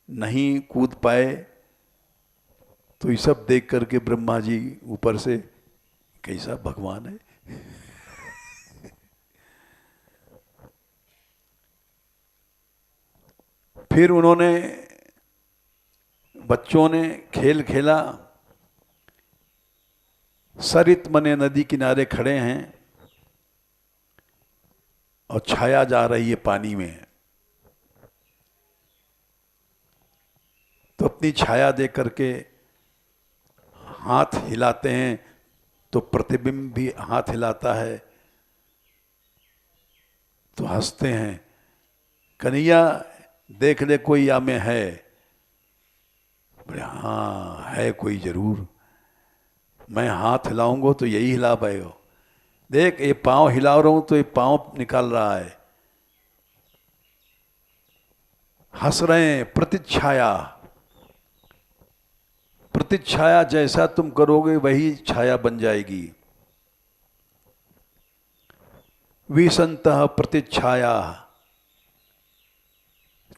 नहीं कूद पाए, तो ये सब देख करके ब्रह्मा जी ऊपर से, कैसा भगवान है। फिर उन्होंने, बच्चों ने खेल खेला। सरित मने नदी किनारे खड़े हैं और छाया जा रही है पानी में। तो अपनी छाया देख करके हाथ हिलाते हैं, तो प्रतिबिंब भी हाथ हिलाता है, तो हंसते हैं। कन्हैया देख ले कोई या में है। बोले हाँ है कोई जरूर, मैं हाथ हिलाऊंगा तो यही हिला पाएगा। देख ये पांव हिला रहा हूं तो ये पांव निकाल रहा है। हंस रहे हैं। प्रतिच्छाया, प्रतिच्छाया जैसा तुम करोगे वही छाया बन जाएगी। विसंतः प्रतिच्छाया,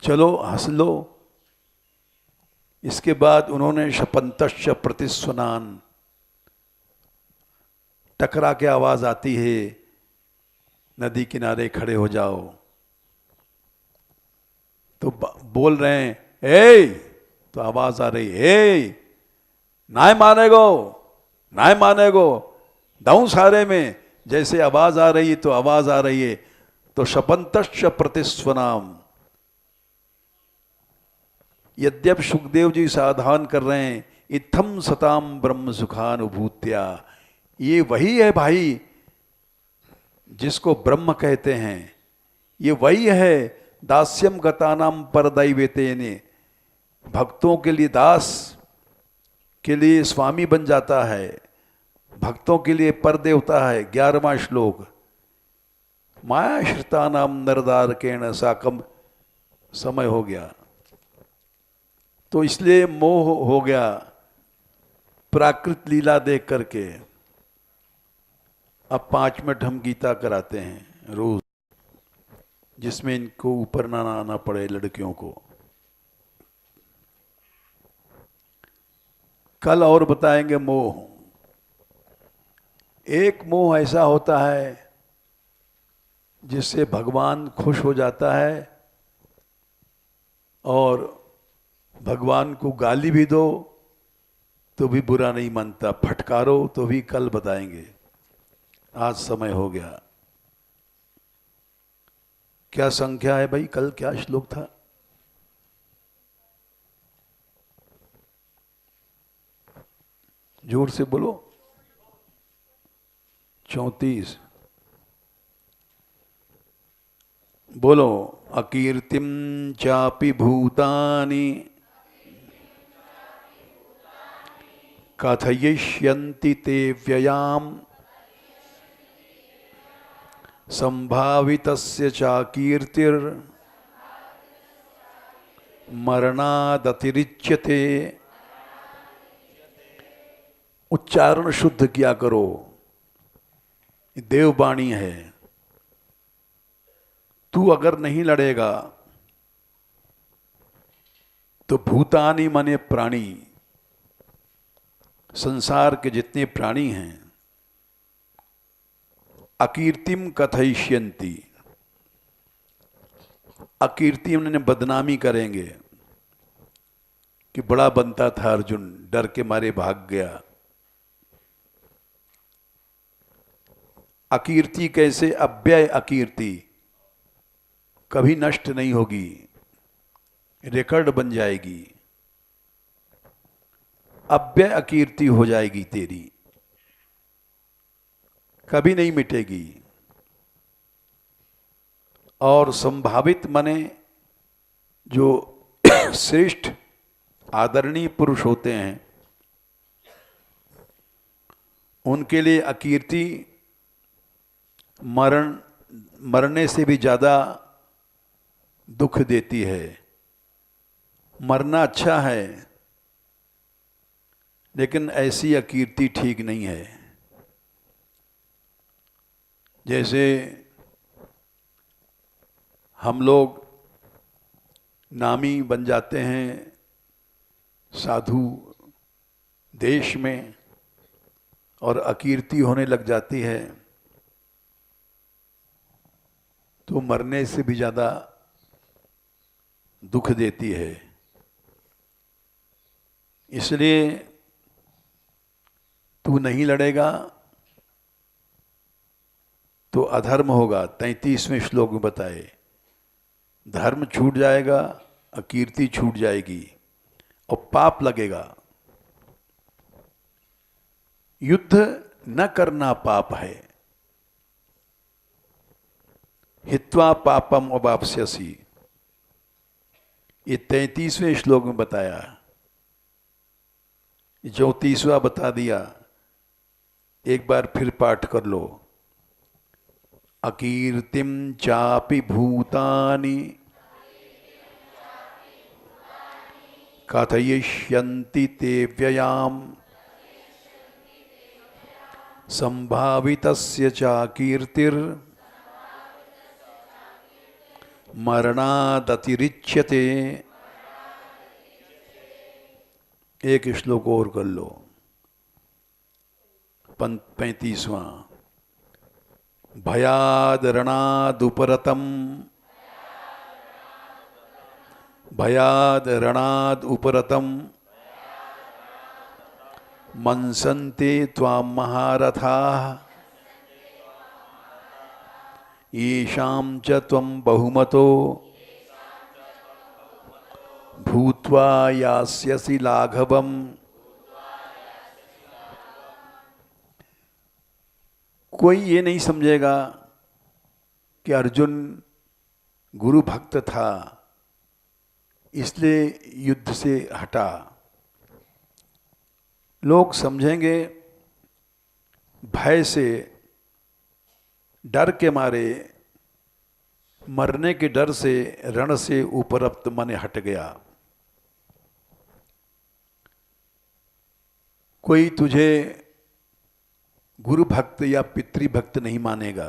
चलो हंस लो। इसके बाद उन्होंने शपंतश्च प्रतिस्वनान, टकरा के आवाज आती है, नदी किनारे खड़े हो जाओ। तो बोल रहे हैं ए, तो आवाज आ रही है ए, नाय मानेगो, नाय मानेगो। दाऊ सारे में जैसे आवाज आ रही है तो आवाज आ रही है। तो शपंतश्च प्रतिस्वनाम। यद्यप सुखदेव जी सावधान कर रहे हैं, इत्थम सताम ब्रह्म सुखानुभूत्या, ये वही है भाई जिसको ब्रह्म कहते हैं। ये वही है दास्यम गतानाम परदैवेतेने, भक्तों के लिए दास के लिए स्वामी बन जाता है, भक्तों के लिए पर देवता है। 11वां श्लोक। माया श्रिता नाम नरदार केण साकम। समय हो गया, तो इसलिए मोह हो गया प्राकृत लीला देख करके। अब 5 मिनट हम गीता कराते हैं रोज। जिसमें इनको ऊपर ना आना पड़े लड़कियों को। कल और बताएंगे मोह। एक मोह ऐसा होता है जिससे भगवान खुश हो जाता है, और भगवान को गाली भी दो तो भी बुरा नहीं मानता, फटकारो तो भी। कल बताएंगे, आज समय हो गया। क्या संख्या है भाई? कल क्या श्लोक था? जोर से बोलो। 34। बोलो। अकीर्तिम चापि भूतानि कथयिष्यन्ति ते व्ययाम संभावितस्य चाकीर्तिर मरणादतिरिच्यते। उच्चारण शुद्ध किया करो, देववाणी है। तू अगर नहीं लड़ेगा तो भूतानि माने प्राणी, संसार के जितने प्राणी हैं, अकीर्तिम कथयिष्यन्ति, अकीर्ति उन्हें बदनामी करेंगे कि बड़ा बनता था अर्जुन, डर के मारे भाग गया। अकीर्ति कैसे? अव्यय अकीर्ति, कभी नष्ट नहीं होगी, रिकॉर्ड बन जाएगी। अव्यय अकीर्ति हो जाएगी तेरी, कभी नहीं मिटेगी। और संभावित माने जो श्रेष्ठ आदरणीय पुरुष होते हैं उनके लिए अकीर्ति मरने से भी ज्यादा दुख देती है। मरना अच्छा है, लेकिन ऐसी अकीर्ति ठीक नहीं है। जैसे हम लोग नामी बन जाते हैं साधु देश में और अकीर्ति होने लग जाती है, तो मरने से भी ज्यादा दुख देती है। इसलिए तू नहीं लड़ेगा तो अधर्म होगा। 33वें श्लोक में बताए, धर्म छूट जाएगा, अकीर्ति छूट जाएगी और पाप लगेगा। युद्ध न करना पाप है। हित्वा पापम अवाप्स्यसि, ये 33वें श्लोक में बताया। 34वां बता दिया, एक बार फिर पाठ कर लो। अकीर्तिम चापि भूतानि कथयिष्यन्ति ते व्ययाम संभावितस्य चाकीर्तिर मरणादतिरिच्यते। एक श्लोक और कर लो, 35वां। भयादरणादुपरतम, भयादरणादुपरतम मंसन्ते त्वां महारथाः येषां च त्वं बहुमतो भूत्वा यास्यसि लाघवम्। कोई ये नहीं समझेगा कि अर्जुन गुरु भक्त था इसलिए युद्ध से हटा। लोग समझेंगे भय से, डर के मारे, मरने के डर से रण से उपरप्त माने हट गया। कोई तुझे गुरु भक्त या पितृभक्त नहीं मानेगा।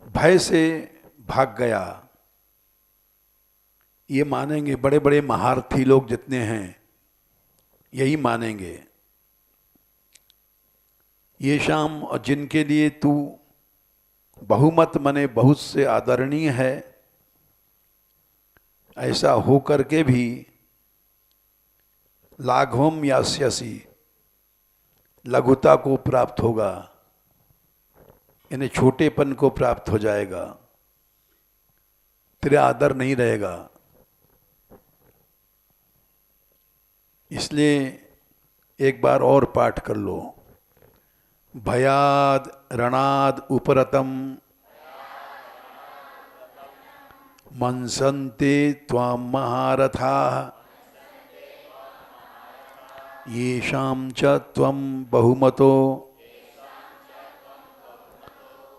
भय से भाग गया, ये मानेंगे बड़े बड़े महारथी लोग जितने हैं, यही मानेंगे। ये शाम, और जिनके लिए तू बहुमत मने बहुत से आदरणीय है, ऐसा हो करके भी लाघवम यास्यसि, लघुता को प्राप्त होगा, इन्हें छोटेपन को प्राप्त हो जाएगा, तेरा आदर नहीं रहेगा। इसलिए एक बार और पाठ कर लो। भयाद रणाद उपरतम मंसन्ते त्वाम महारथाः येषां च त्वं बहुमतो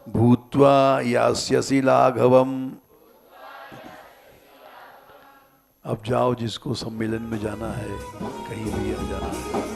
भूत्वा यास्यसि लाघवम्। अब जाओ, जिसको सम्मेलन में जाना है, कहीं भी आ जाना है।